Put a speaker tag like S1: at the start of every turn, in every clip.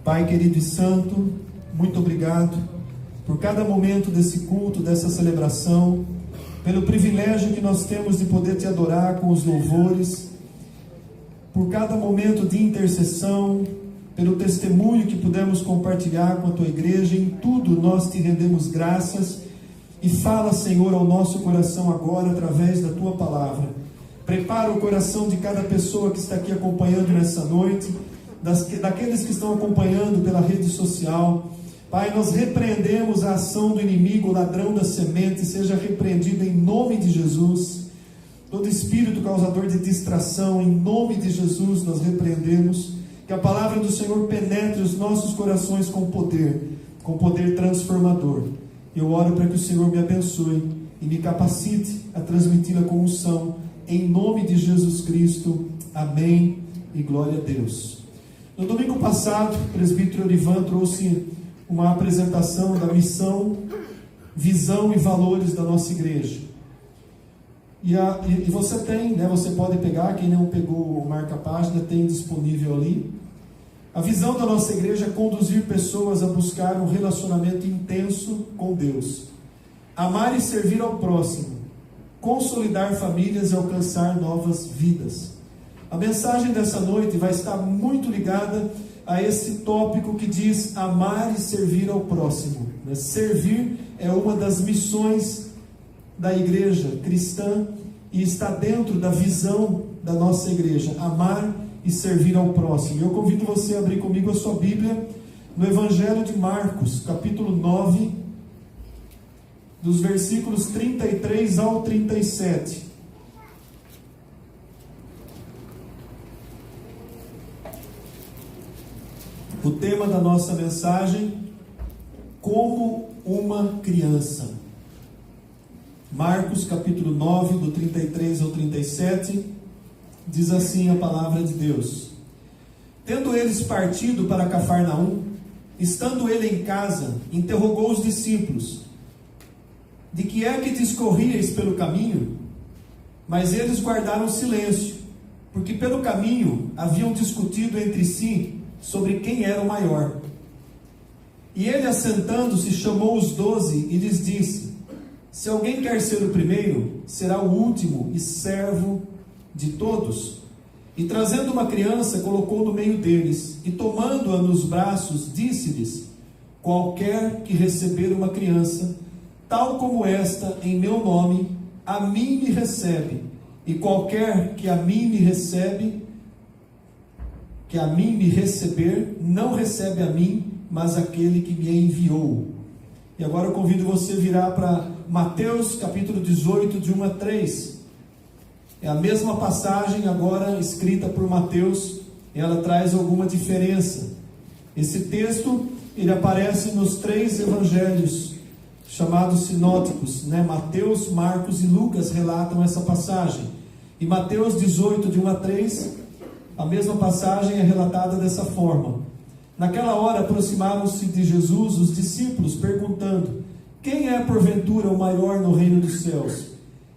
S1: Pai querido e santo, muito obrigado por cada momento desse culto, dessa celebração, pelo privilégio que nós temos de poder te adorar com os louvores, por cada momento de intercessão, pelo testemunho que pudemos compartilhar com a tua igreja. Em tudo nós te rendemos graças. E fala, Senhor, ao nosso coração agora através da tua palavra. Prepara o coração de cada pessoa que está aqui acompanhando nessa noite, daqueles que estão acompanhando pela rede social. Pai, nós repreendemos a ação do inimigo, o ladrão da semente, seja repreendido em nome de Jesus. Todo espírito causador de distração, em nome de Jesus, nós repreendemos. Que a palavra do Senhor penetre os nossos corações com poder transformador. Eu oro para que o Senhor me abençoe e me capacite a transmiti-la com unção, em nome de Jesus Cristo. Amém e glória a Deus. No domingo passado, o presbítero Olivan trouxe uma apresentação da missão, visão e valores da nossa igreja. E você tem, você pode pegar, quem não pegou o marca-página, tem disponível ali. A visão da nossa igreja é conduzir pessoas a buscar um relacionamento intenso com Deus, amar e servir ao próximo, consolidar famílias e alcançar novas vidas. A mensagem dessa noite vai estar muito ligada a esse tópico que diz amar e servir ao próximo. Servir é uma das missões da igreja cristã e está dentro da visão da nossa igreja, amar e servir ao próximo. Eu convido você a abrir comigo a sua Bíblia no Evangelho de Marcos, capítulo 9, dos versículos 33 ao 37. O tema da nossa mensagem: como uma criança. Marcos capítulo 9, do 33 ao 37, diz assim a palavra de Deus: Tendo eles partido para Cafarnaum, estando ele em casa, interrogou os discípulos: De que é que discorríeis pelo caminho? Mas eles guardaram silêncio, porque pelo caminho haviam discutido entre si sobre quem era o maior. E ele, assentando-se, chamou os 12 e lhes disse: Se alguém quer ser o primeiro, será o último e servo de todos. E trazendo uma criança, colocou no meio deles, e tomando-a nos braços, disse-lhes: Qualquer que receber uma criança, tal como esta, em meu nome, a mim me recebe. E qualquer que a mim me recebe, que a mim me receber, não recebe a mim, mas aquele que me enviou. E agora eu convido você a virar para Mateus capítulo 18, de 1 a 3. É a mesma passagem, agora escrita por Mateus. Ela traz alguma diferença. Esse texto, ele aparece nos 3 evangelhos, chamados sinóticos, Mateus, Marcos e Lucas relatam essa passagem. E Mateus 18, de 1 a 3, a mesma passagem é relatada dessa forma: Naquela hora aproximaram-se de Jesus os discípulos, perguntando: Quem é porventura o maior no reino dos céus?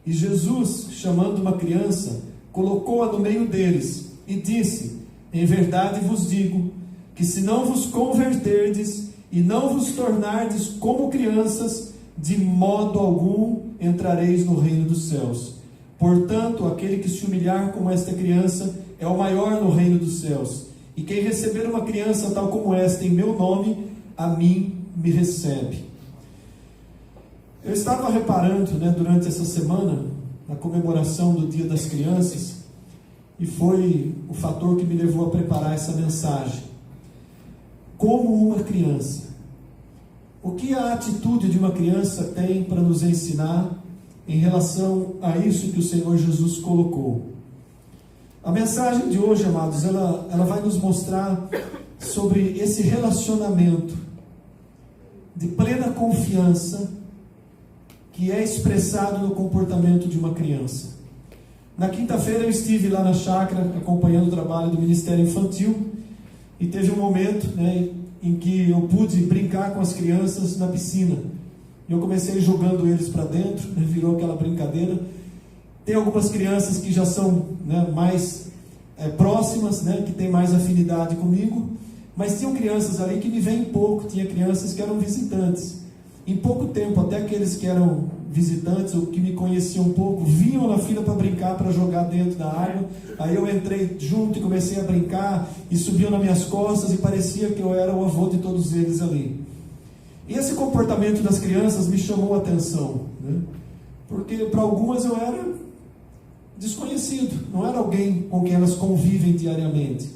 S1: E Jesus, chamando uma criança, colocou-a no meio deles e disse: Em verdade vos digo, que se não vos converterdes e não vos tornardes como crianças, de modo algum entrareis no reino dos céus. Portanto, aquele que se humilhar como esta criança é o maior no reino dos céus. E quem receber uma criança tal como esta em meu nome, a mim me recebe. Eu estava reparando, durante essa semana, na comemoração do Dia das Crianças, e foi o fator que me levou a preparar essa mensagem. Como uma criança. O que a atitude de uma criança tem para nos ensinar em relação a isso que o Senhor Jesus colocou? A mensagem de hoje, amados, ela vai nos mostrar sobre esse relacionamento de plena confiança que é expressado no comportamento de uma criança. Na quinta-feira eu estive lá na chácara acompanhando o trabalho do Ministério Infantil e teve um momento em que eu pude brincar com as crianças na piscina. Eu comecei jogando eles para dentro, virou aquela brincadeira. Tem algumas crianças que já são mais próximas, que têm mais afinidade comigo, Mas tinham crianças ali que me veem pouco, tinha crianças que eram visitantes. Em pouco tempo, até aqueles que eram visitantes ou que me conheciam um pouco, vinham na fila para brincar, para jogar dentro da água. Aí eu entrei junto e comecei a brincar, e subiam nas minhas costas, e parecia que eu era o avô de todos eles ali. E esse comportamento das crianças me chamou a atenção, né? Porque para algumas eu era desconhecido, não era alguém com quem elas convivem diariamente.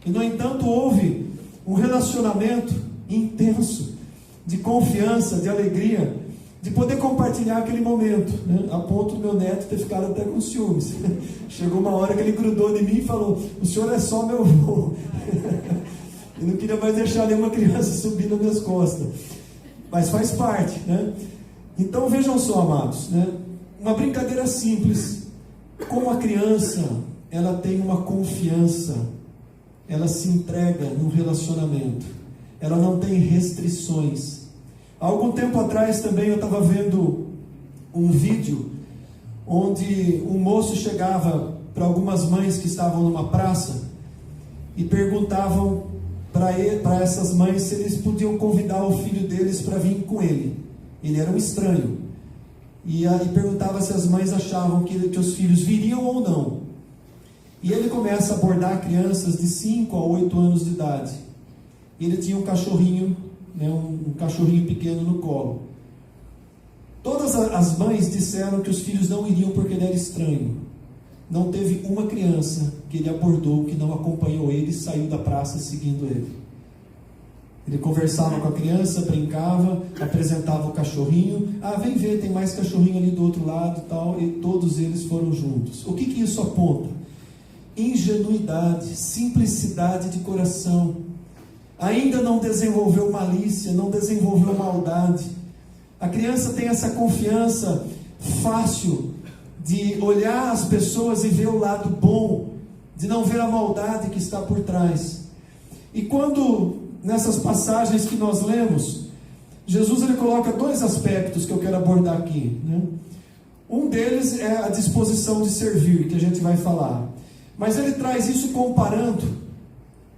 S1: E no entanto houve um relacionamento intenso, de confiança, de alegria, de poder compartilhar aquele momento, né? A ponto do meu neto ter ficado até com ciúmes. Chegou uma hora que ele grudou de mim e falou: o senhor é só meu avô. E não queria mais deixar nenhuma criança subir nas minhas costas. Mas faz parte, né? Então vejam só, amados, né? Uma brincadeira simples. Como a criança, ela tem uma confiança, ela se entrega no relacionamento, ela não tem restrições. Há algum tempo atrás também eu estava vendo um vídeo onde um moço chegava para algumas mães que estavam numa praça e perguntavam para essas mães se eles podiam convidar o filho deles para vir com ele. Ele era um estranho. E perguntava se as mães achavam que os filhos viriam ou não. E ele começa a abordar crianças de 5 a 8 anos de idade. Ele tinha um cachorrinho, né, um cachorrinho pequeno no colo. Todas as mães disseram que os filhos não iriam porque ele era estranho. Não teve uma criança que ele abordou que não acompanhou ele e saiu da praça seguindo ele. Ele conversava com a criança, brincava, apresentava o cachorrinho. Ah, vem ver, tem mais cachorrinho ali do outro lado e tal. E todos eles foram juntos. O que isso aponta? Ingenuidade, simplicidade de coração. Ainda não desenvolveu malícia, não desenvolveu maldade. A criança tem essa confiança fácil de olhar as pessoas e ver o lado bom, de não ver a maldade que está por trás. E quando nessas passagens que nós lemos, Jesus ele coloca dois aspectos que eu quero abordar aqui, né? Um deles é a disposição de servir, que a gente vai falar. Mas ele traz isso comparando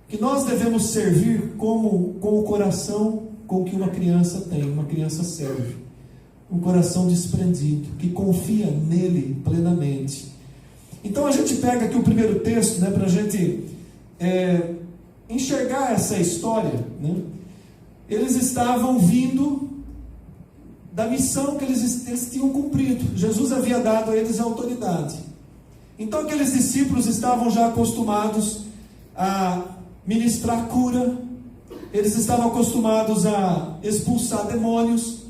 S1: que nós devemos servir com o coração com que uma criança tem. Uma criança serve. Um coração desprendido, que confia nele plenamente. Então a gente pega aqui o primeiro texto, né, para a gente enxergar essa história, né? Eles estavam vindo da missão que eles tinham cumprido. Jesus havia dado a eles a autoridade. Então aqueles discípulos estavam já acostumados a ministrar cura, eles estavam acostumados a expulsar demônios,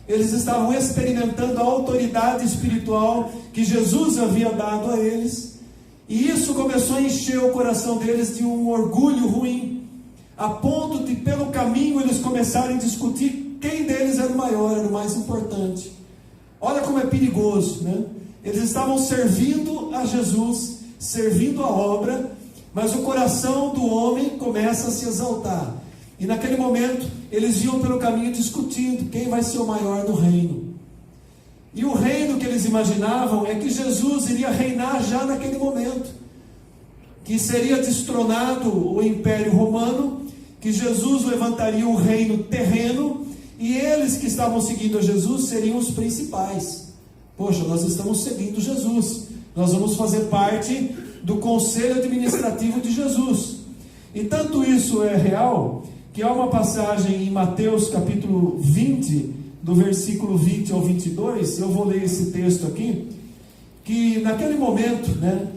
S1: eles estavam experimentando a autoridade espiritual que Jesus havia dado a eles. E isso começou a encher o coração deles de um orgulho ruim, a ponto de pelo caminho eles começarem a discutir quem deles era o maior, era o mais importante. Olha como é perigoso, né? Eles estavam servindo a Jesus, servindo a obra, mas o coração do homem começa a se exaltar. E naquele momento eles iam pelo caminho discutindo quem vai ser o maior no reino. E o reino que eles imaginavam é que Jesus iria reinar já naquele momento, que seria destronado o Império Romano, que Jesus levantaria um reino terreno, e eles que estavam seguindo a Jesus seriam os principais. Poxa, nós estamos seguindo Jesus, nós vamos fazer parte do conselho administrativo de Jesus. E tanto isso é real, que há uma passagem em Mateus capítulo 20, do versículo 20 ao 22, eu vou ler esse texto aqui, que naquele momento, né,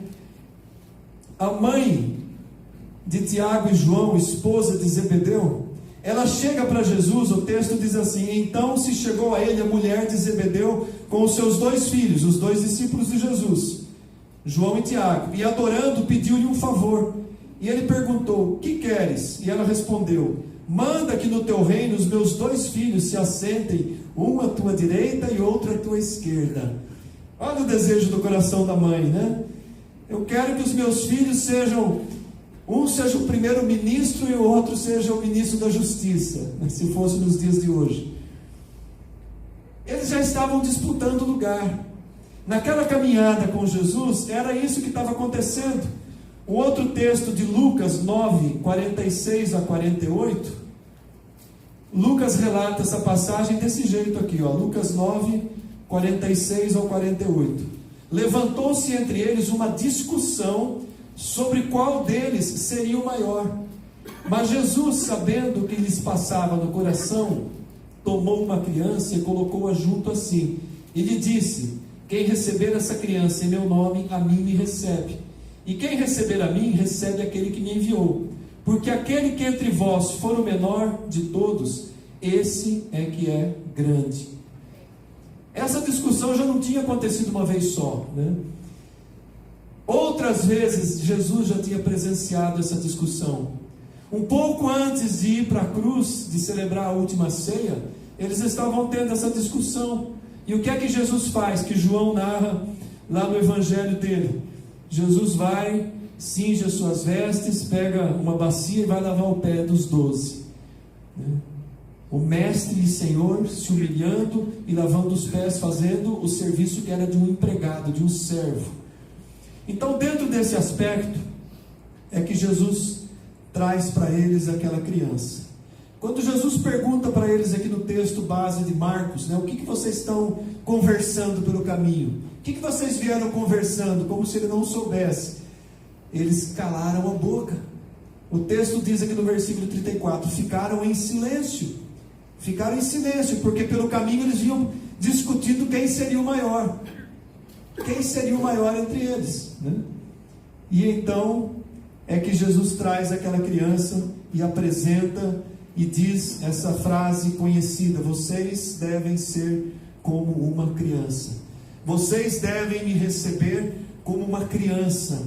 S1: a mãe de Tiago e João, esposa de Zebedeu, ela chega para Jesus, o texto diz assim: então se chegou a ele a mulher de Zebedeu com os seus 2 filhos, os 2 discípulos de Jesus, João e Tiago, e adorando pediu-lhe um favor. E ele perguntou: que queres? E ela respondeu: manda que no teu reino os meus 2 filhos se assentem, um à tua direita e outro à tua esquerda. Olha o desejo do coração da mãe, né? Eu quero que os meus filhos sejam, um seja o primeiro ministro e o outro seja o ministro da justiça, se fosse nos dias de hoje. Eles já estavam disputando lugar. Naquela caminhada com Jesus, era isso que estava acontecendo. O outro texto de Lucas 9, 46 a 48, Lucas relata essa passagem desse jeito aqui, ó, Lucas 9, 46 ao 48. Levantou-se entre eles uma discussão sobre qual deles seria o maior. Mas Jesus, sabendo o que lhes passava no coração, tomou uma criança e colocou-a junto a si, e lhe disse: quem receber essa criança em meu nome, a mim me recebe. E quem receber a mim, recebe aquele que me enviou. Porque aquele que entre vós for o menor de todos, esse é que é grande. Essa discussão já não tinha acontecido uma vez só, né? Outras vezes Jesus já tinha presenciado essa discussão. Um pouco antes de ir para a cruz, de celebrar a última ceia, eles estavam tendo essa discussão. E o que é que Jesus faz? Que João narra lá no evangelho dele. Jesus vai, cinge as suas vestes, pega uma bacia e vai lavar o pé dos 12. O mestre e Senhor se humilhando e lavando os pés, fazendo o serviço que era de um empregado, de um servo. Então, dentro desse aspecto, é que Jesus traz para eles aquela criança. Quando Jesus pergunta para eles aqui no texto base de Marcos, né, o que vocês estão conversando pelo caminho? O que vocês vieram conversando? Como se ele não soubesse. Eles calaram a boca. O texto diz aqui no versículo 34, ficaram em silêncio. Ficaram em silêncio, porque pelo caminho eles vinham discutindo quem seria o maior. Quem seria o maior entre eles, né? E então é que Jesus traz aquela criança e apresenta e diz essa frase conhecida: vocês devem ser como uma criança. Vocês devem me receber como uma criança.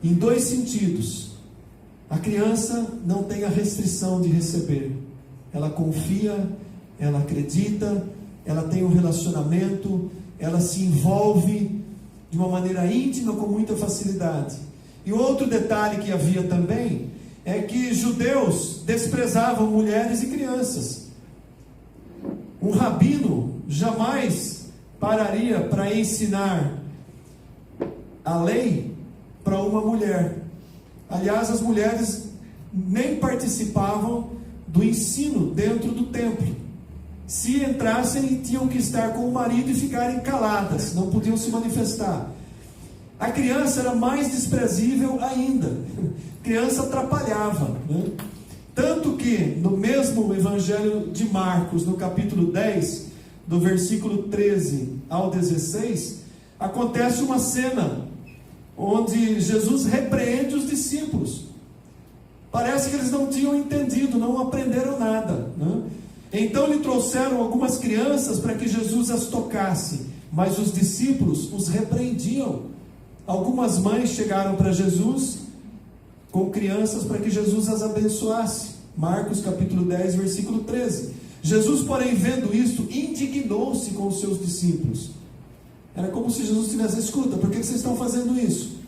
S1: Em dois sentidos. A criança não tem a restrição de receber. Ela confia, ela acredita, ela tem um relacionamento, ela se envolve de uma maneira íntima com muita facilidade. E outro detalhe que havia também é que judeus desprezavam mulheres e crianças. Um rabino jamais pararia para ensinar a lei para uma mulher. Aliás, as mulheres nem participavam do ensino dentro do templo. Se entrassem, tinham que estar com o marido e ficarem caladas, não podiam se manifestar. A criança era mais desprezível ainda. A criança atrapalhava, né? Tanto que no mesmo evangelho de Marcos, no capítulo 10, do versículo 13 ao 16, acontece uma cena onde Jesus repreende os discípulos. Parece que eles não tinham entendido, não aprenderam nada, né? Então lhe trouxeram algumas crianças para que Jesus as tocasse, mas os discípulos os repreendiam. Algumas mães chegaram para Jesus com crianças para que Jesus as abençoasse. Marcos capítulo 10, versículo 13. Jesus, porém, vendo isto, indignou-se com os seus discípulos. Era como se Jesus tivesse: escuta, por que vocês estão fazendo isso?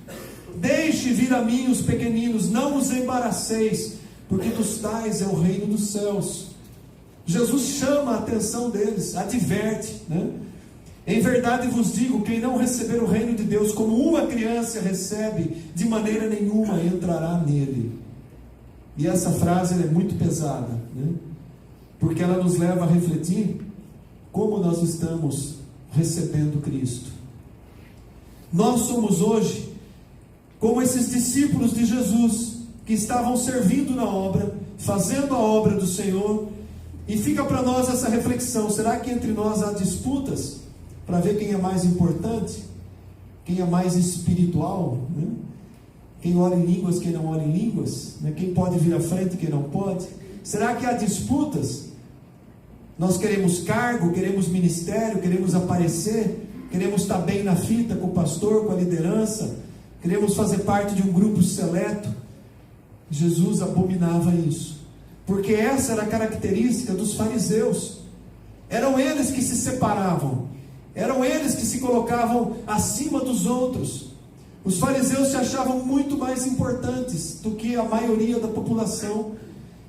S1: Deixe vir a mim os pequeninos, não os embaraceis, porque dos tais é o reino dos céus. Jesus chama a atenção deles, adverte, né? Em verdade vos digo, quem não receber o reino de Deus como uma criança recebe, de maneira nenhuma entrará nele. E essa frase é muito pesada, né? Porque ela nos leva a refletir como nós estamos recebendo Cristo. Nós somos hoje como esses discípulos de Jesus, que estavam servindo na obra, fazendo a obra do Senhor. E fica para nós essa reflexão: será que entre nós há disputas para ver quem é mais importante, quem é mais espiritual, né? Quem ora em línguas, quem não ora em línguas, né? Quem pode vir à frente, quem não pode? Será que há disputas? Nós queremos cargo, queremos ministério, queremos aparecer, queremos estar bem na fita com o pastor, com a liderança, queremos fazer parte de um grupo seleto. Jesus abominava isso, porque essa era a característica dos fariseus. Eram eles que se separavam, eram eles que se colocavam acima dos outros. Os fariseus se achavam muito mais importantes do que a maioria da população.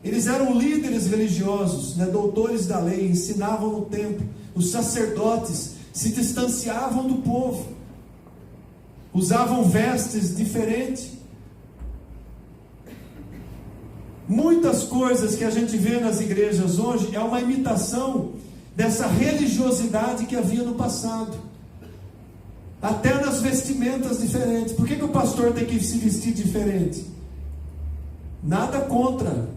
S1: Eles eram líderes religiosos, né, doutores da lei, ensinavam no templo. Os sacerdotes se distanciavam do povo. usavam vestes diferentes. Muitas coisas que a gente vê nas igrejas hoje é uma imitação dessa religiosidade que havia no passado. Até nas vestimentas diferentes. Por que o pastor tem que se vestir diferente? Nada contra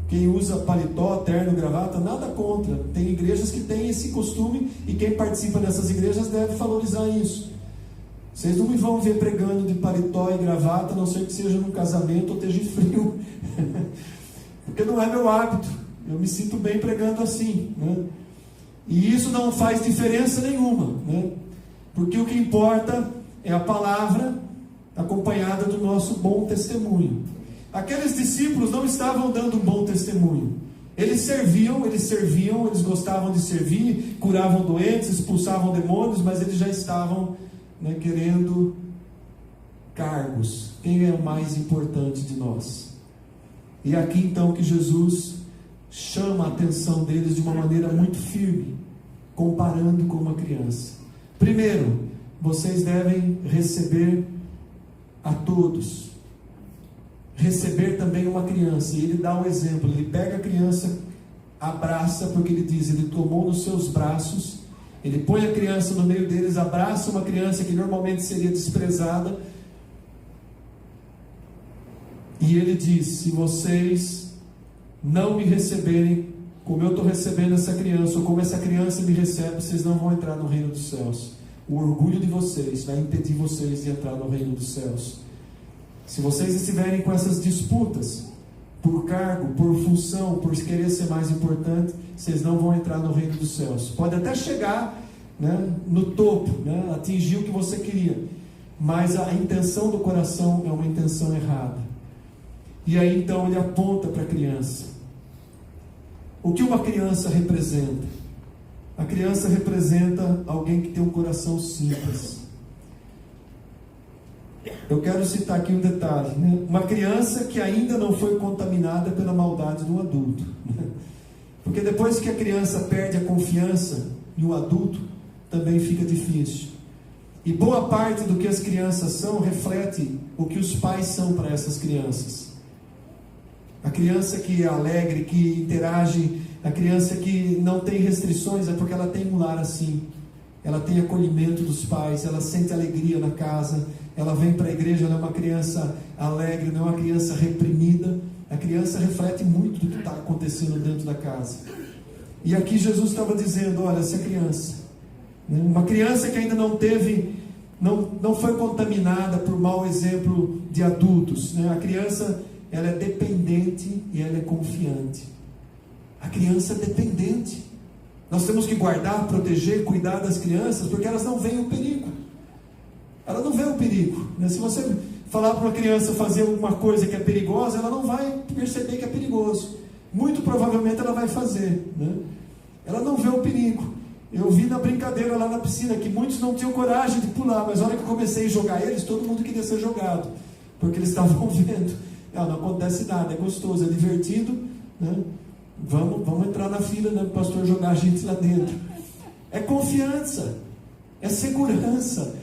S1: quem usa paletó, terno, gravata, nada contra. Tem igrejas que têm esse costume e quem participa dessas igrejas deve valorizar isso. Vocês não me vão ver pregando de paletó e gravata, a não ser que seja num casamento ou esteja frio. Porque não é meu hábito. Eu me sinto bem pregando assim, né? E isso não faz diferença nenhuma, né? Porque o que importa é a palavra acompanhada do nosso bom testemunho. Aqueles discípulos não estavam dando um bom testemunho. Eles serviam, eles gostavam de servir, curavam doentes, expulsavam demônios, mas eles já estavam, né, querendo cargos. Quem é o mais importante de nós? E aqui então que Jesus chama a atenção deles de uma maneira muito firme, comparando com uma criança. Primeiro, vocês devem receber a todos. Receber também uma criança. E ele dá um exemplo. Ele pega a criança, abraça, porque ele diz, ele tomou nos seus braços, ele põe a criança no meio deles, abraça uma criança que normalmente seria desprezada, e ele diz, se vocês não me receberem como eu estou recebendo essa criança, ou como essa criança me recebe, vocês não vão entrar no reino dos céus. O orgulho de vocês vai impedir vocês de entrar no reino dos céus. Se vocês estiverem com essas disputas, por cargo, por função, por querer ser mais importante, vocês não vão entrar no reino dos céus. Pode até chegar, né, no topo, né, atingir o que você queria, mas a intenção do coração é uma intenção errada. E aí então ele aponta para a criança. O que uma criança representa? A criança representa alguém que tem um coração simples. Eu quero citar aqui um detalhe, né? Uma criança que ainda não foi contaminada pela maldade do adulto, né? Porque depois que a criança perde a confiança em um adulto, também fica difícil. E boa parte do que as crianças são reflete o que os pais são para essas crianças. A criança que é alegre, que interage, a criança que não tem restrições, é porque ela tem um lar assim. Ela tem acolhimento dos pais, ela sente alegria na casa, ela vem para a igreja, ela é uma criança alegre, não é uma criança reprimida. A criança reflete muito do que está acontecendo dentro da casa. E aqui Jesus estava dizendo, olha, essa criança, né, uma criança que ainda não teve, não foi contaminada por mau exemplo de adultos, né? A criança, ela é dependente e ela é confiante. A criança é dependente. Nós temos que guardar, proteger, cuidar das crianças, porque elas não veem o perigo. Ela não vê o perigo, né? Se você falar para uma criança fazer alguma coisa que é perigosa, ela não vai perceber que é perigoso. Muito provavelmente ela vai fazer, né? Ela não vê o perigo. Eu vi na brincadeira lá na piscina que muitos não tinham coragem de pular, mas na hora que eu comecei a jogar eles, todo mundo queria ser jogado, porque eles estavam vendo. Não acontece nada, é gostoso, é divertido, né? Vamos entrar na fila, né, para o pastor jogar a gente lá dentro. É confiança, é segurança.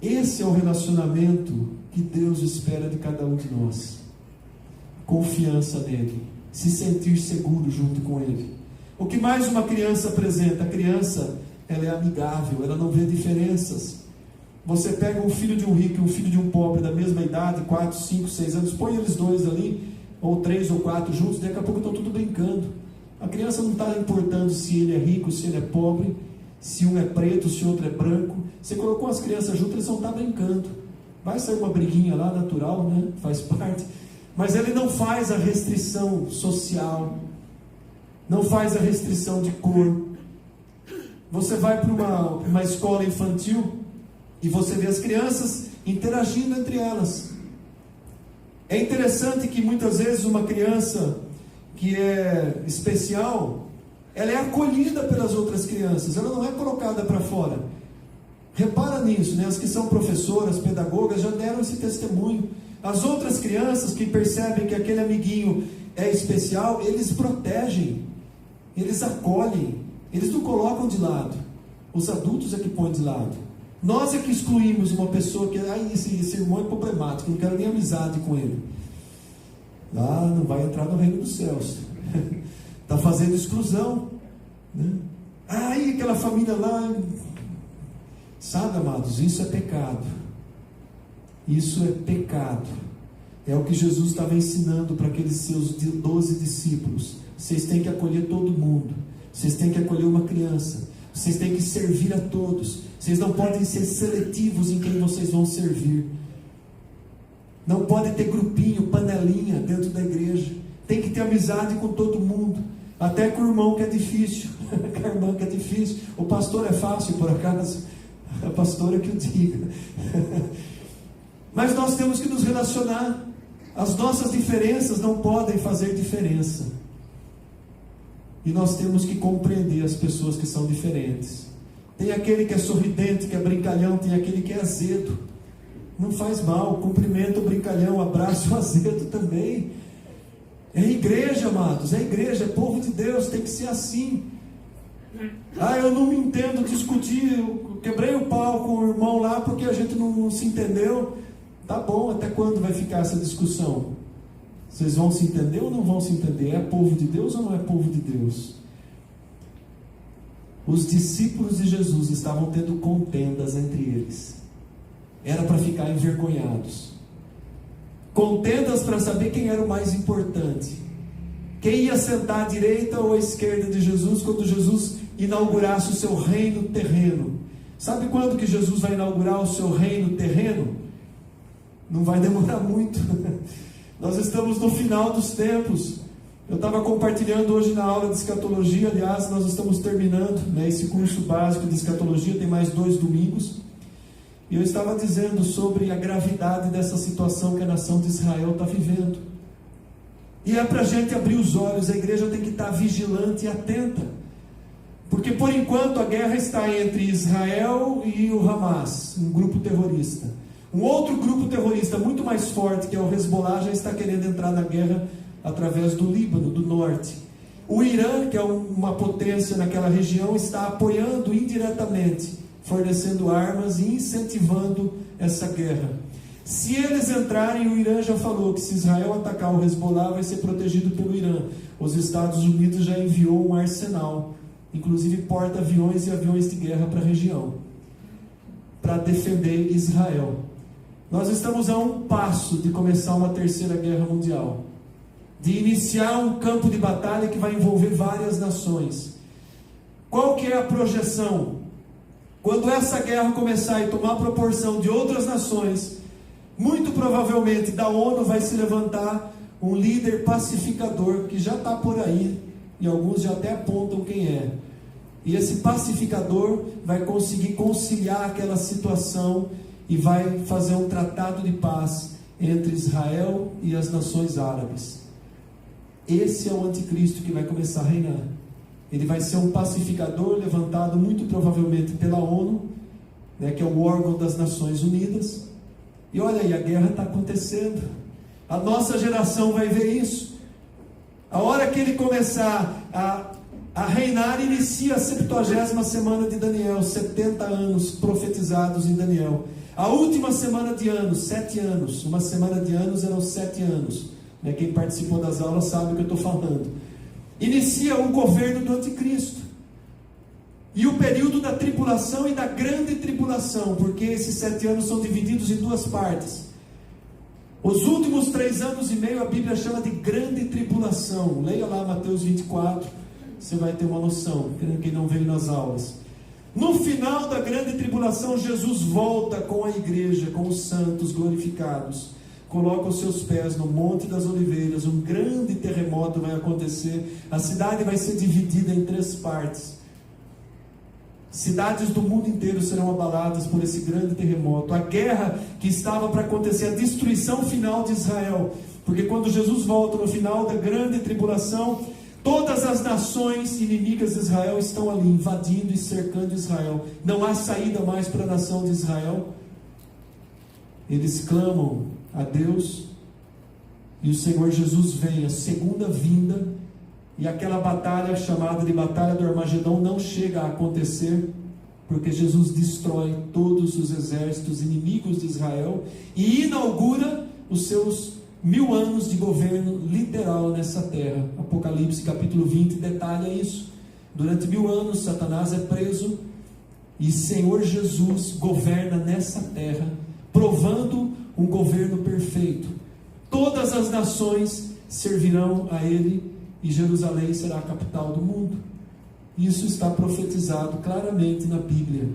S1: Esse é o relacionamento que Deus espera de cada um de nós. Confiança nele, se sentir seguro junto com ele. O que mais uma criança apresenta? A criança, ela é amigável, ela não vê diferenças. Você pega um filho de um rico e um filho de um pobre da mesma idade, 4, 5, 6 anos, põe eles dois ali, ou 3 ou 4 juntos, daqui a pouco estão tudo brincando. A criança não está importando se ele é rico, se ele é pobre, se um é preto, se o outro é branco. Você colocou as crianças juntas, eles vão estar brincando. Vai sair uma briguinha lá, natural, né? Faz parte. Mas ele não faz a restrição social, não faz a restrição de cor. Você vai para uma escola infantil e você vê as crianças interagindo entre elas. É interessante que muitas vezes uma criança que é especial, ela é acolhida pelas outras crianças, ela não é colocada para fora. Repara nisso, né? As que são professoras, pedagogas, já deram esse testemunho. As outras crianças que percebem que aquele amiguinho é especial, eles protegem, eles acolhem, eles não colocam de lado. Os adultos é que põem de lado. Nós é que excluímos uma pessoa que, esse irmão é problemático, não quero nem amizade com ele. Não vai entrar no reino dos céus. Está fazendo exclusão, né? Aquela família lá. Sabe, amados, isso é pecado. Isso é pecado. É o que Jesus estava ensinando para aqueles seus 12 discípulos. Vocês têm que acolher todo mundo. Vocês têm que acolher uma criança. Vocês têm que servir a todos. Vocês não podem ser seletivos em quem vocês vão servir. Não pode ter grupinho, panelinha dentro da igreja. Tem que ter amizade com todo mundo. Até com o irmão que é difícil. Com a irmã que é difícil. O pastor é fácil, por acaso? A pastora que o diga. Mas nós temos que nos relacionar. As nossas diferenças não podem fazer diferença. E nós temos que compreender as pessoas que são diferentes. Tem aquele que é sorridente, que é brincalhão, tem aquele que é azedo. Não faz mal, cumprimenta o brincalhão, abraça o azedo também. É igreja, amados, é igreja, é povo de Deus, tem que ser assim. Eu não me entendo discutir, eu quebrei o pau com o irmão lá porque a gente não se entendeu. Tá bom, até quando vai ficar essa discussão? Vocês vão se entender ou não vão se entender? É povo de Deus ou não é povo de Deus? Os discípulos de Jesus estavam tendo contendas entre eles. Era para ficar envergonhados. Contendas para saber quem era o mais importante. Quem ia sentar à direita ou à esquerda de Jesus quando Jesus inaugurasse o seu reino terreno. Sabe quando que Jesus vai inaugurar o seu reino terreno? Não vai demorar muito. Nós estamos no final dos tempos. Eu estava compartilhando hoje na aula de escatologia. Aliás, nós estamos terminando, né, esse curso básico de escatologia. Tem mais 2 domingos. E eu estava dizendo sobre a gravidade dessa situação que a nação de Israel está vivendo. E é para a gente abrir os olhos. A igreja tem que estar vigilante e atenta. Porque por enquanto a guerra está entre Israel e o Hamas, um grupo terrorista. Um outro grupo terrorista muito mais forte, que é o Hezbollah, já está querendo entrar na guerra através do Líbano, do norte. O Irã, que é uma potência naquela região, está apoiando indiretamente, fornecendo armas e incentivando essa guerra. Se eles entrarem, o Irã já falou que se Israel atacar o Hezbollah, vai ser protegido pelo Irã. Os Estados Unidos já enviou um arsenal, inclusive porta-aviões e aviões de guerra para a região, para defender Israel. Nós estamos a um passo de começar uma terceira guerra mundial, de iniciar um campo de batalha que vai envolver várias nações. Qual que é a projeção? Quando essa guerra começar e tomar proporção de outras nações, muito provavelmente da ONU vai se levantar um líder pacificador, que já está por aí, e alguns já até apontam quem é. E esse pacificador vai conseguir conciliar aquela situação e vai fazer um tratado de paz entre Israel e as nações árabes. Esse é o anticristo que vai começar a reinar. Ele vai ser um pacificador levantado muito provavelmente pela ONU, né, que é o órgão das Nações Unidas. E olha aí, a guerra está acontecendo. A nossa geração vai ver isso. A hora que ele começar a reinar, inicia a 70ª semana de Daniel, 70 anos profetizados em Daniel. A última semana de anos, 7 anos. Uma semana de anos eram 7 anos. Né? Quem participou das aulas sabe o que eu estou falando. Inicia o governo do anticristo. E o período da tribulação e da grande tribulação, porque esses 7 anos são divididos em 2 partes. Os últimos 3 anos e meio a Bíblia chama de grande tribulação. Leia lá Mateus 24, você vai ter uma noção, quem não veio nas aulas. No final da grande tribulação, Jesus volta com a igreja, com os santos glorificados. Coloca os seus pés no Monte das Oliveiras, um grande terremoto vai acontecer. A cidade vai ser dividida em 3 partes. Cidades do mundo inteiro serão abaladas por esse grande terremoto. A guerra que estava para acontecer, a destruição final de Israel. Porque quando Jesus volta no final da grande tribulação, todas as nações inimigas de Israel estão ali, invadindo e cercando Israel. Não há saída mais para a nação de Israel. Eles clamam a Deus, e o Senhor Jesus vem, a segunda vinda, e aquela batalha chamada de Batalha do Armagedon não chega a acontecer. porque Jesus destrói todos os exércitos inimigos de Israel e inaugura os seus 1000 anos de governo literal nessa terra. Apocalipse capítulo 20 detalha isso. Durante 1000 anos Satanás é preso e Senhor Jesus governa nessa terra, provando um governo perfeito. Todas as nações servirão a Ele e Jerusalém será a capital do mundo. Isso está profetizado claramente na Bíblia.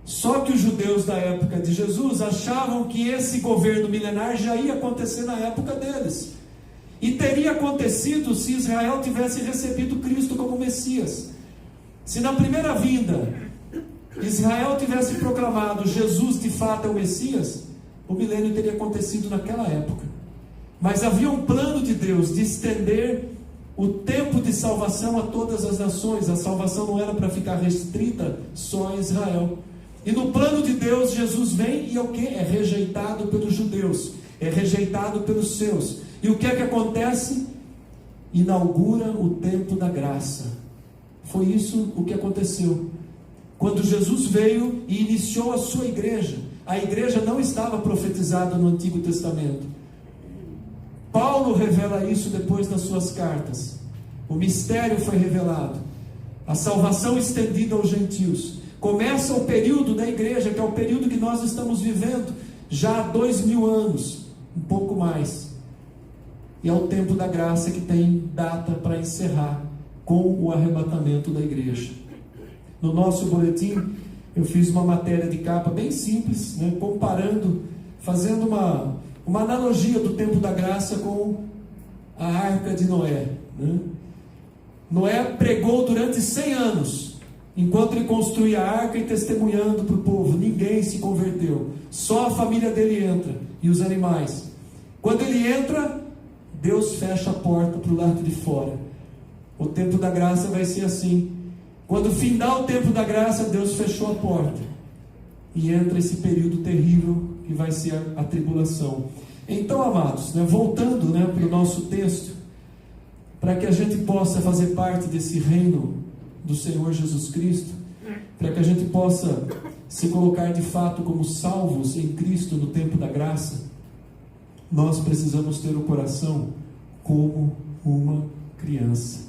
S1: Só que os judeus da época de Jesus achavam que esse governo milenar já ia acontecer na época deles. E teria acontecido se Israel tivesse recebido Cristo como Messias. Se na primeira vinda Israel tivesse proclamado Jesus de fato é o Messias, o milênio teria acontecido naquela época. Mas havia um plano de Deus de estender o tempo de salvação a todas as nações. A salvação não era para ficar restrita só a Israel. E no plano de Deus, Jesus vem e é o que? É rejeitado pelos judeus, é rejeitado pelos seus. E o que é que acontece? Inaugura o tempo da graça. Foi isso o que aconteceu. Quando Jesus veio e iniciou a sua igreja, a igreja não estava profetizada no Antigo Testamento. Paulo revela isso depois nas suas cartas. O mistério foi revelado, a salvação estendida aos gentios. Começa o período da igreja, que é o período que nós estamos vivendo, já há 2000 anos, um pouco mais. E é o tempo da graça que tem data para encerrar com o arrebatamento da igreja. No nosso boletim, eu fiz uma matéria de capa bem simples, né, comparando, fazendo uma analogia do tempo da graça com a arca de Noé. Né? Noé pregou durante 100 anos, enquanto ele construía a arca e testemunhando para o povo. Ninguém se converteu, só a família dele entra e os animais. Quando ele entra, Deus fecha a porta para o lado de fora. O tempo da graça vai ser assim. Quando findar o tempo da graça, Deus fechou a porta e entra esse período terrível que vai ser a tribulação. Então, amados, voltando para o nosso texto, para que a gente possa fazer parte desse reino do Senhor Jesus Cristo, para que a gente possa se colocar de fato como salvos em Cristo no tempo da graça, nós precisamos ter o coração como uma criança.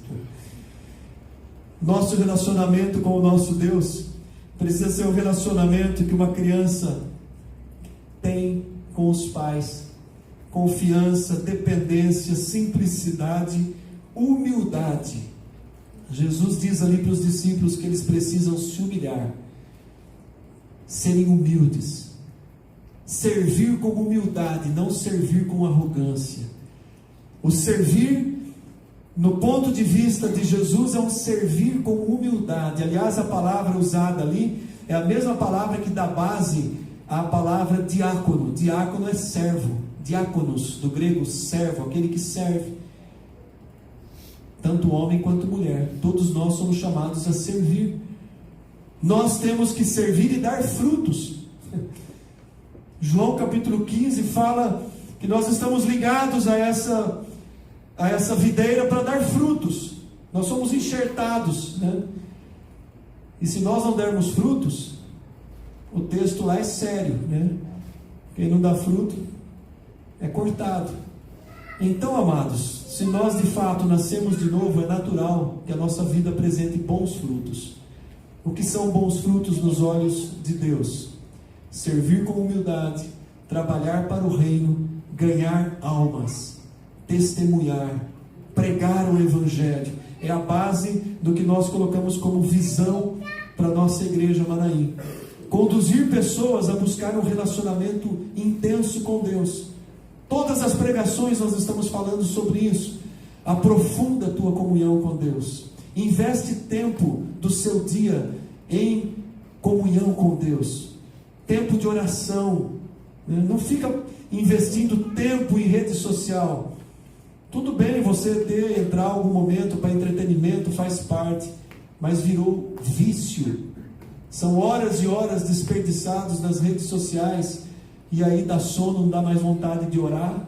S1: Nosso relacionamento com o nosso Deus precisa ser um relacionamento que uma criança tem com os pais. Confiança, dependência, simplicidade, humildade. Jesus diz ali para os discípulos que eles precisam se humilhar, serem humildes, servir com humildade, não servir com arrogância. O servir, no ponto de vista de Jesus, é um servir com humildade. Aliás, a palavra usada ali é a mesma palavra que dá base à palavra diácono. Diácono é servo. Diáconos, do grego servo, aquele que serve. Tanto homem quanto mulher. Todos nós somos chamados a servir. Nós temos que servir e dar frutos. João capítulo 15 fala que nós estamos ligados a essa videira para dar frutos. Nós somos enxertados, né? E se nós não dermos frutos, o texto lá é sério, né? Quem não dá fruto é cortado. Então, amados, se nós de fato nascemos de novo, é natural que a nossa vida apresente bons frutos. O que são bons frutos nos olhos de Deus? Servir com humildade, trabalhar para o reino, ganhar almas, testemunhar, pregar o Evangelho. É a base do que nós colocamos como visão para a nossa igreja Manaim. Conduzir pessoas a buscar um relacionamento intenso com Deus. Todas as pregações nós estamos falando sobre isso. Aprofunda a tua comunhão com Deus. Investe tempo do seu dia em comunhão com Deus. Tempo de oração. Não fica investindo tempo em rede social. Tudo bem você entrar algum momento para entretenimento, faz parte, mas virou vício. São horas e horas desperdiçadas nas redes sociais, e aí dá sono, não dá mais vontade de orar,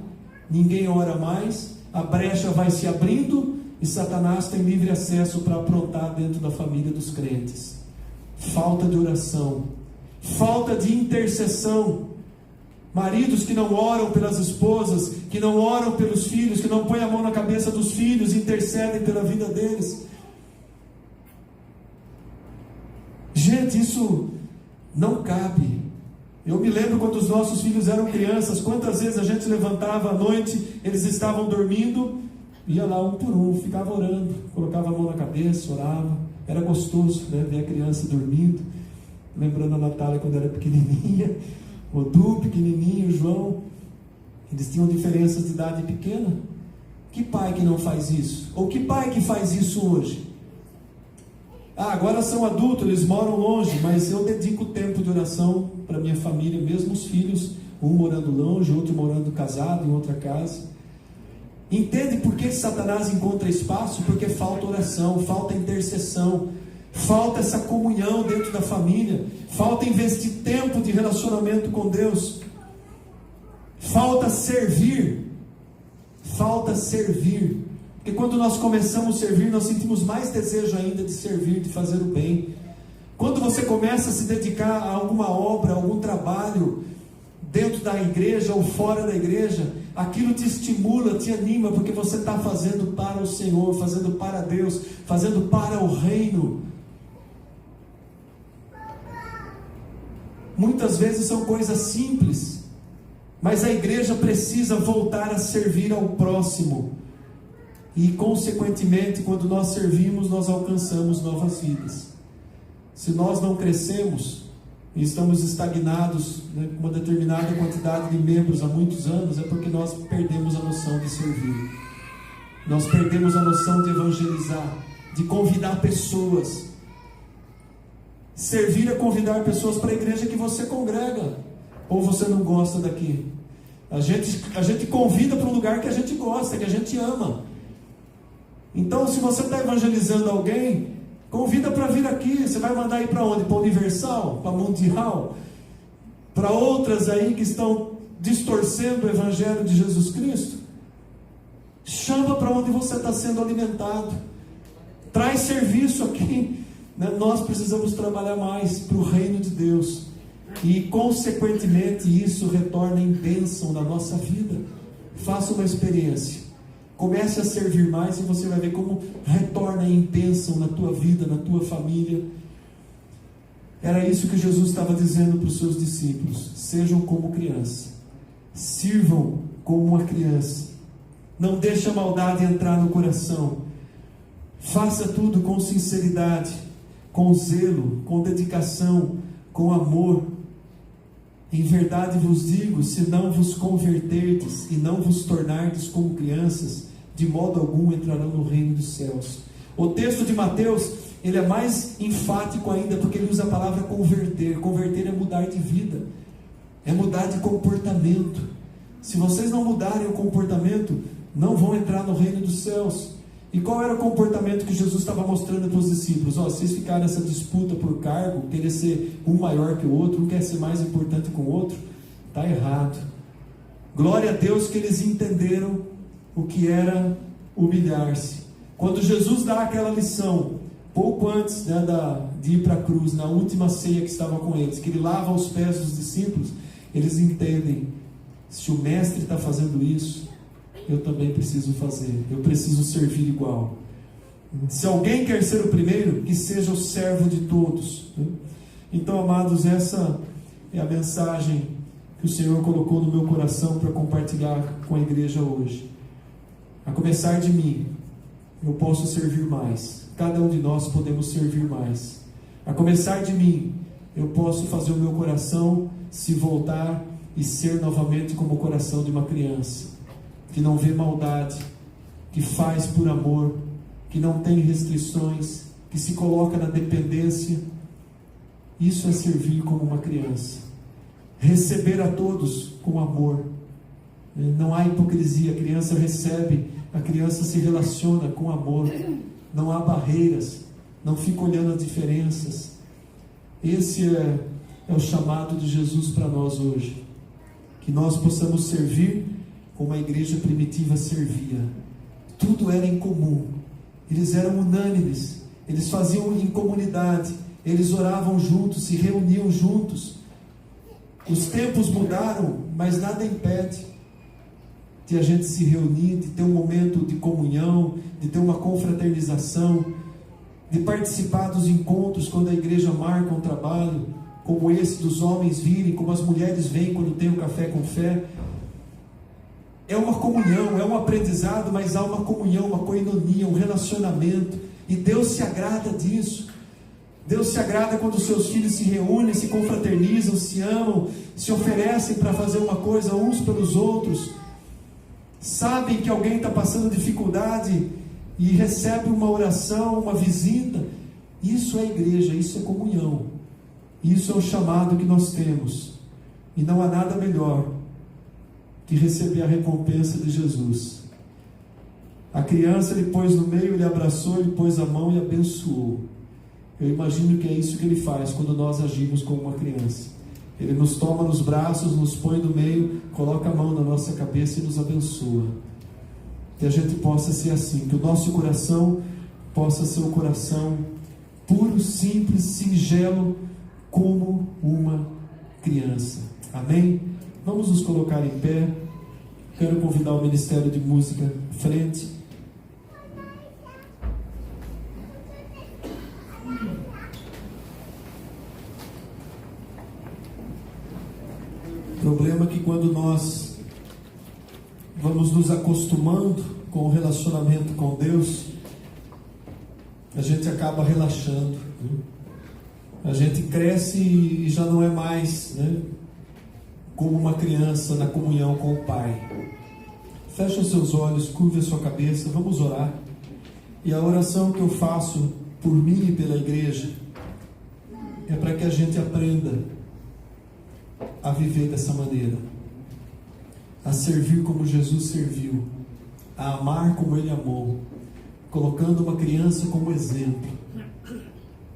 S1: ninguém ora mais, a brecha vai se abrindo e Satanás tem livre acesso para aprontar dentro da família dos crentes. falta de oração, falta de intercessão. Maridos que não oram pelas esposas, que não oram pelos filhos, que não põem a mão na cabeça dos filhos, intercedem pela vida deles. Gente, isso não cabe. Eu me lembro quando os nossos filhos eram crianças, quantas vezes a gente levantava à noite, eles estavam dormindo, ia lá um por um, ficava orando, colocava a mão na cabeça, orava. Era gostoso, né, ver a criança dormindo. Lembrando a Natália quando era pequenininha, o Du pequenininho, o João, eles tinham diferenças de idade pequena. Que pai que não faz isso? Ou que pai que faz isso hoje? Agora são adultos, eles moram longe, mas eu dedico tempo de oração para minha família, mesmo os filhos, um morando longe, outro morando casado em outra casa. Entende por que Satanás encontra espaço? Porque falta oração, falta intercessão, falta essa comunhão dentro da família, falta investir tempo de relacionamento com Deus, falta servir, porque quando nós começamos a servir, nós sentimos mais desejo ainda de servir, de fazer o bem. Quando você começa a se dedicar a alguma obra, a algum trabalho, dentro da igreja ou fora da igreja, aquilo te estimula, te anima, porque você está fazendo para o Senhor, fazendo para Deus, fazendo para o reino. Muitas vezes são coisas simples, mas a igreja precisa voltar a servir ao próximo, e consequentemente, quando nós servimos, nós alcançamos novas vidas. Se nós não crescemos e estamos estagnados, né, com uma determinada quantidade de membros há muitos anos, é porque nós perdemos a noção de servir, nós perdemos a noção de evangelizar, de convidar pessoas. Servir é convidar pessoas para a igreja que você congrega, ou você não gosta daqui. A gente convida para um lugar que a gente gosta, que a gente ama. Então, se você está evangelizando alguém, convida para vir aqui. Você vai mandar ir para onde? Para Universal? Para Mundial? Para outras aí que estão distorcendo o Evangelho de Jesus Cristo? Chama para onde você está sendo alimentado. Traz serviço aqui. Nós precisamos trabalhar mais para o reino de Deus. E, consequentemente, isso retorna em bênção na nossa vida. Faça uma experiência. Comece a servir mais e você vai ver como retorna em bênção na tua vida, na tua família. Era isso que Jesus estava dizendo para os seus discípulos: sejam como criança, sirvam como uma criança, não deixe a maldade entrar no coração, faça tudo com sinceridade, com zelo, com dedicação, com amor. Em verdade vos digo, se não vos converterdes e não vos tornardes como crianças, de modo algum entrarão no reino dos céus. O texto de Mateus, ele é mais enfático ainda, porque ele usa a palavra converter. Converter é mudar de vida, é mudar de comportamento. Se vocês não mudarem o comportamento, não vão entrar no reino dos céus. E qual era o comportamento que Jesus estava mostrando para os discípulos? Vocês ficaram nessa disputa por cargo, querer ser um maior que o outro, um quer ser mais importante que o outro, está errado. Glória a Deus que eles entenderam o que era humilhar-se. Quando Jesus dá aquela lição, pouco antes, né, de ir para a cruz, na última ceia que estava com eles, que ele lava os pés dos discípulos, eles entendem: se o mestre está fazendo isso, eu também preciso fazer, eu preciso servir igual. Se alguém quer ser o primeiro, que seja o servo de todos. Então, amados, essa é a mensagem que o Senhor colocou no meu coração para compartilhar com a igreja hoje. A começar de mim, eu posso servir mais. Cada um de nós podemos servir mais. A começar de mim, eu posso fazer o meu coração se voltar e ser novamente como o coração de uma criança, que não vê maldade, que faz por amor, que não tem restrições, que se coloca na dependência. Isso é servir como uma criança. Receber a todos com amor. Não há hipocrisia. A criança recebe, a criança se relaciona com amor. Não há barreiras, não fica olhando as diferenças. Esse é o chamado de Jesus para nós hoje. Que nós possamos servir como a igreja primitiva servia. Tudo era em comum. Eles eram unânimes. Eles faziam em comunidade. eles oravam juntos, se reuniam juntos. Os tempos mudaram, mas nada impede de a gente se reunir, de ter um momento de comunhão, de ter uma confraternização, de participar dos encontros quando a igreja marca um trabalho como esse, dos homens virem, como as mulheres vêm quando tem um café com fé. É uma comunhão, é um aprendizado, mas há uma comunhão, uma koinonia, um relacionamento, e Deus se agrada disso. Deus se agrada quando os seus filhos se reúnem, se confraternizam, se amam, se oferecem para fazer uma coisa uns pelos outros, sabem que alguém está passando dificuldade e recebe uma oração, uma visita. Isso é igreja, isso é comunhão, isso é o chamado que nós temos, e não há nada melhor que receber a recompensa de Jesus. A criança ele pôs no meio, ele abraçou, ele pôs a mão e abençoou. Eu imagino que é isso que ele faz quando nós agimos como uma criança. Ele nos toma nos braços, nos põe no meio, coloca a mão na nossa cabeça e nos abençoa. Que a gente possa ser assim, que o nosso coração possa ser um coração puro, simples, singelo, como uma criança. Amém? Vamos nos colocar em pé. Quero convidar o Ministério de Música à frente. O problema é que quando nós vamos nos acostumando com o relacionamento com Deus, a gente acaba relaxando, né? A gente cresce e já não é mais, né, como uma criança na comunhão com o Pai. Feche os seus olhos, curve a sua cabeça, vamos orar. E a oração que eu faço por mim e pela igreja é para que a gente aprenda a viver dessa maneira, a servir como Jesus serviu, a amar como Ele amou, colocando uma criança como exemplo.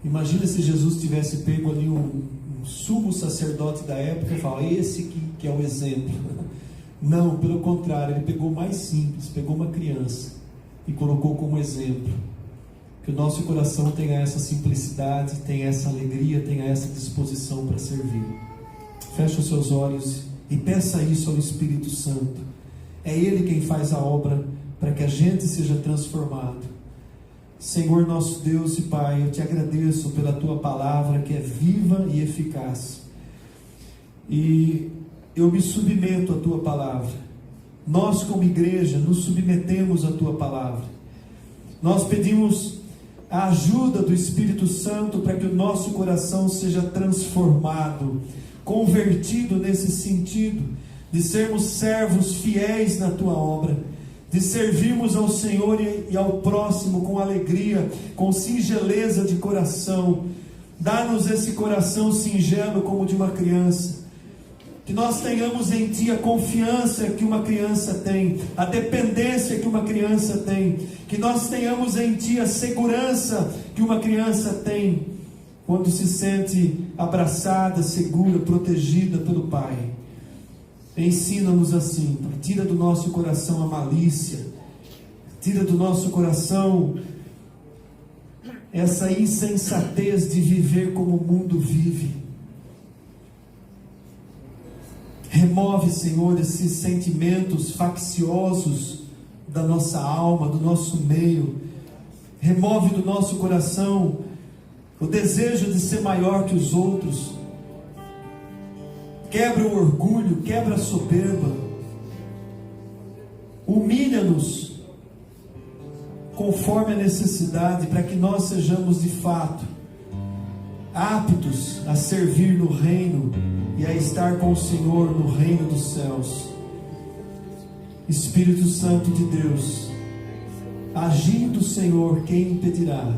S1: Imagina se Jesus tivesse pego ali um sumo sacerdote da época e falou: esse que é o exemplo. Não, pelo contrário, ele pegou o mais simples, pegou uma criança e colocou como exemplo. Que o nosso coração tenha essa simplicidade, tenha essa alegria, tenha essa disposição para servir. Feche os seus olhos e peça isso ao Espírito Santo. É Ele quem faz a obra para que a gente seja transformado. Senhor nosso Deus e Pai, eu te agradeço pela Tua palavra que é viva e eficaz. E eu me submeto à Tua palavra. Nós como igreja nos submetemos à Tua palavra. Nós pedimos a ajuda do Espírito Santo para que o nosso coração seja transformado, convertido nesse sentido de sermos servos fiéis na Tua obra, de servirmos ao Senhor e ao próximo com alegria, com singeleza de coração. Dá-nos esse coração singelo como de uma criança, que nós tenhamos em Ti a confiança que uma criança tem, a dependência que uma criança tem, que nós tenhamos em Ti a segurança que uma criança tem, quando se sente abraçada, segura, protegida pelo Pai. Ensina-nos assim, tira do nosso coração a malícia, tira do nosso coração essa insensatez de viver como o mundo vive. Remove, Senhor, esses sentimentos facciosos da nossa alma, do nosso meio. Remove do nosso coração o desejo de ser maior que os outros. Quebra o orgulho, quebra a soberba. Humilha-nos conforme a necessidade, para que nós sejamos de fato aptos a servir no reino e a estar com o Senhor no reino dos céus. Espírito Santo de Deus, agindo o Senhor, quem impedirá?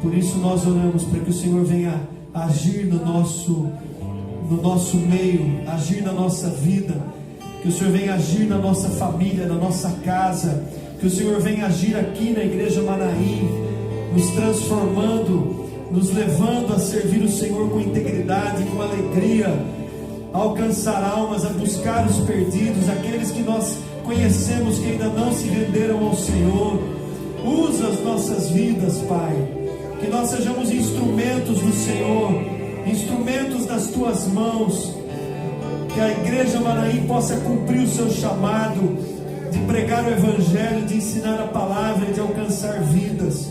S1: Por isso nós oramos para que o Senhor venha agir no nosso meio, agir na nossa vida, que o Senhor venha agir na nossa família, na nossa casa, que o Senhor venha agir aqui na Igreja Manaim, nos transformando, nos levando a servir o Senhor com integridade, com alegria, a alcançar almas, a buscar os perdidos, aqueles que nós conhecemos que ainda não se renderam ao Senhor. Usa as nossas vidas, Pai, que nós sejamos instrumentos do Senhor, instrumentos das tuas mãos, que a Igreja Manaim possa cumprir o seu chamado de pregar o Evangelho, de ensinar a palavra e de alcançar vidas.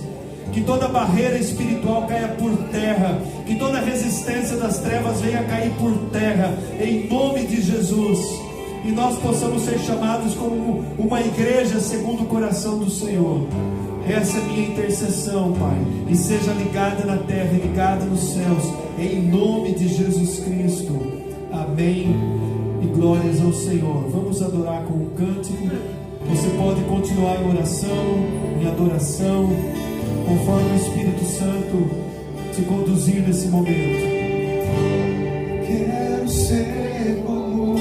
S1: Que toda barreira espiritual caia por terra, que toda resistência das trevas venha cair por terra, em nome de Jesus, e nós possamos ser chamados como uma igreja segundo o coração do Senhor. Essa é a minha intercessão, Pai, e seja ligada na terra e ligada nos céus, em nome de Jesus Cristo. Amém e glórias ao Senhor. Vamos adorar com um cântico. Você pode continuar em oração, em adoração, conforme o Espírito Santo te conduzir nesse momento.
S2: Quero ser como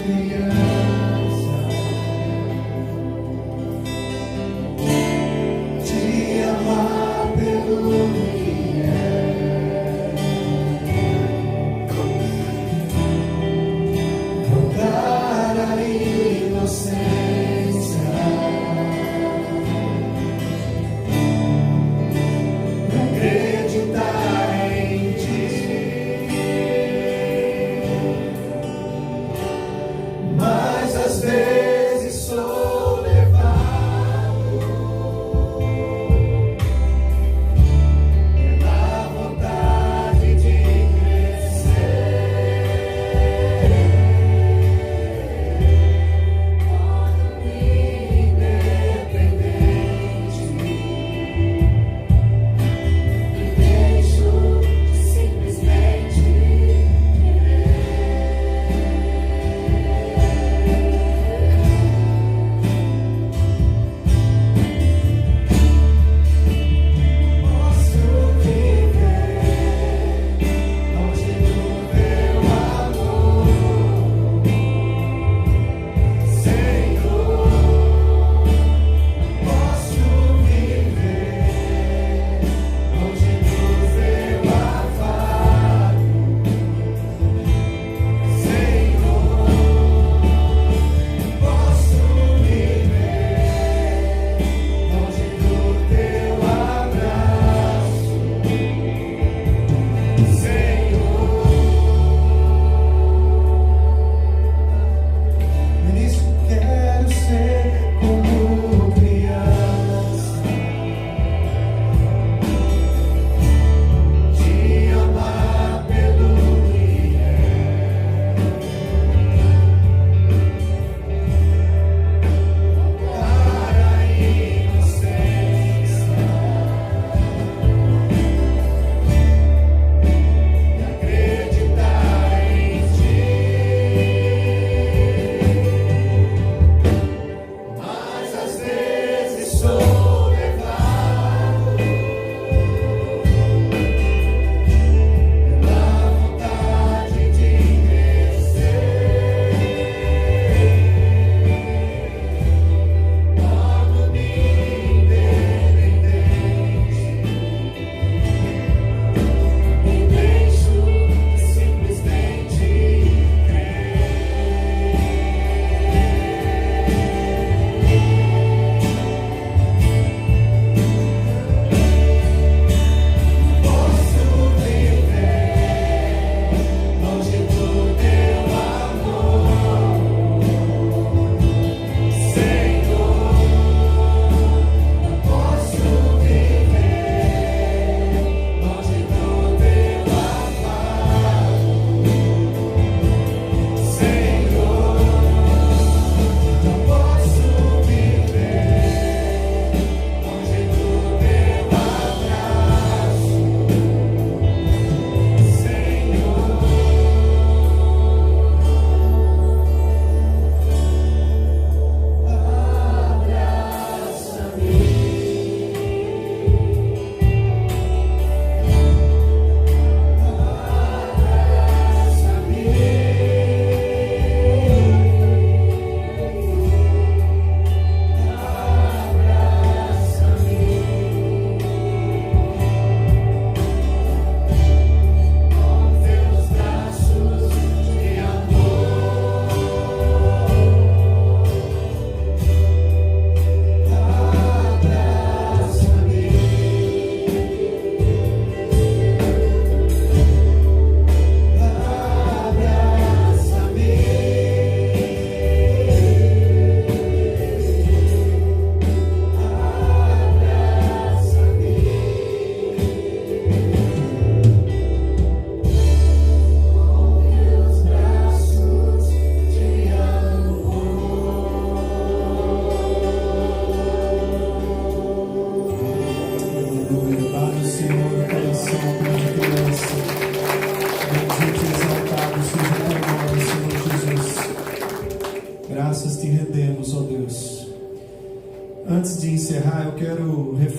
S2: criança, te amar pelo que é, cantar a inocência, acreditar em ti.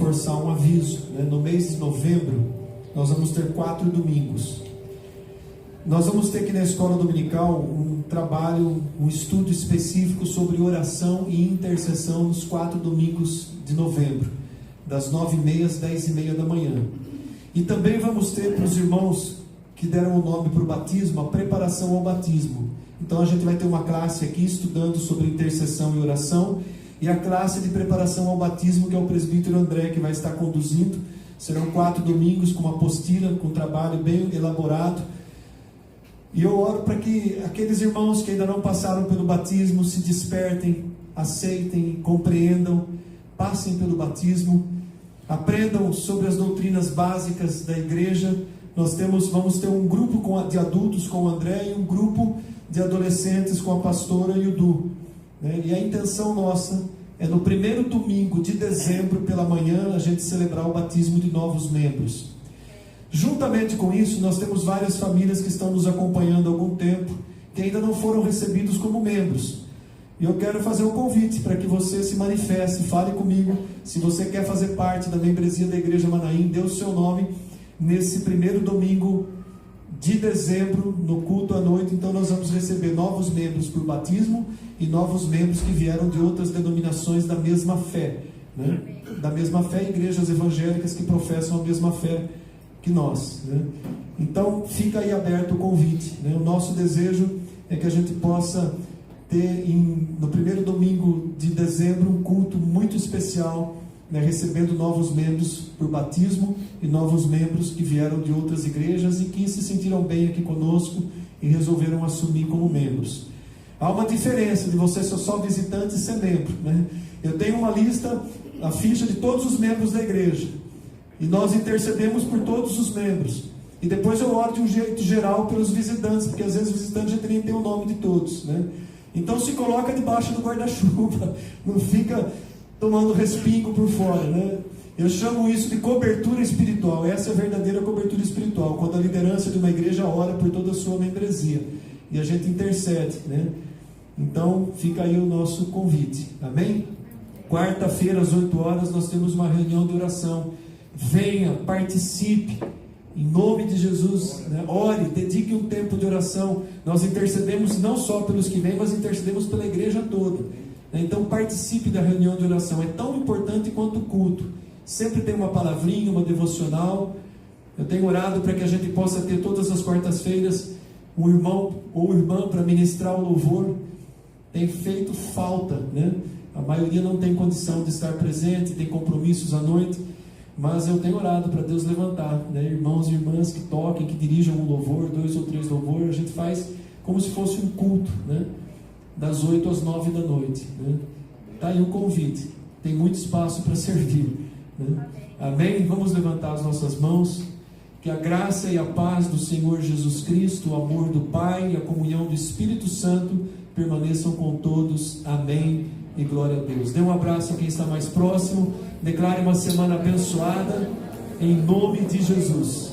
S1: reforçar um aviso, né? No mês de novembro, nós vamos ter 4 domingos. Nós vamos ter aqui na escola dominical um trabalho, um estudo específico sobre oração e intercessão nos 4 domingos de novembro, das 9h30 às 10h30 da manhã. E também vamos ter para os irmãos que deram o nome para o batismo, a preparação ao batismo. Então a gente vai ter uma classe aqui estudando sobre intercessão e oração, e a classe de preparação ao batismo, que é o presbítero André que vai estar conduzindo. Serão 4 domingos com uma apostila, com um trabalho bem elaborado. E eu oro para que aqueles irmãos que ainda não passaram pelo batismo se despertem, aceitem, compreendam, passem pelo batismo, aprendam sobre as doutrinas básicas da igreja. Vamos ter um grupo de adultos com o André e um grupo de adolescentes com a pastora e o Du, né? E a intenção nossa é no primeiro domingo de dezembro pela manhã a gente celebrar o batismo de novos membros. Juntamente com isso, nós temos várias famílias que estão nos acompanhando há algum tempo, que ainda não foram recebidos como membros. E eu quero fazer um convite para que você se manifeste, fale comigo. Se você quer fazer parte da membresia da Igreja Manaim, dê o seu nome nesse primeiro domingo de dezembro, no culto à noite. Então nós vamos receber novos membros por batismo e novos membros que vieram de outras denominações da mesma fé, né? Da mesma fé, igrejas evangélicas que professam a mesma fé que nós, né? Então fica aí aberto o convite, né? O nosso desejo é que a gente possa ter no primeiro domingo de dezembro um culto muito especial, né? Recebendo novos membros por batismo e novos membros que vieram de outras igrejas e que se sentiram bem aqui conosco e resolveram assumir como membros. Há uma diferença de você ser só visitante e ser membro, né? Eu tenho uma lista, a ficha de todos os membros da igreja, e nós intercedemos por todos os membros. E depois eu oro de um jeito geral pelos visitantes, porque às vezes os visitantes já nem tem o nome de todos, né? Então se coloca debaixo do guarda-chuva, não fica tomando respingo por fora, né? Eu chamo isso de cobertura espiritual. Essa é a verdadeira cobertura espiritual, quando a liderança de uma igreja ora por toda a sua membresia e a gente intercede, né? Então fica aí o nosso convite, amém? Quarta-feira às 8 horas nós temos uma reunião de oração. Venha, participe, em nome de Jesus, né? Ore, dedique um tempo de oração. Nós intercedemos não só pelos que vêm, mas intercedemos pela igreja toda, né? Então participe da reunião de oração, é tão importante quanto o culto. Sempre tem uma palavrinha, uma devocional. Eu tenho orado para que a gente possa ter todas as quartas-feiras um irmão ou irmã para ministrar o louvor. Tem feito falta, né? A maioria não tem condição de estar presente, tem compromissos à noite. Mas eu tenho orado para Deus levantar, né? Irmãos e irmãs que toquem, que dirijam um louvor, 2 ou 3 louvores. A gente faz como se fosse um culto, né? Das 8 às 9 da noite, né? Está aí o convite. Tem muito espaço para servir, né? Amém? Vamos levantar as nossas mãos. Que a graça e a paz do Senhor Jesus Cristo, o amor do Pai e a comunhão do Espírito Santo permaneçam com todos. Amém e glória a Deus. Dê um abraço a quem está mais próximo. Declare uma semana abençoada em nome de Jesus.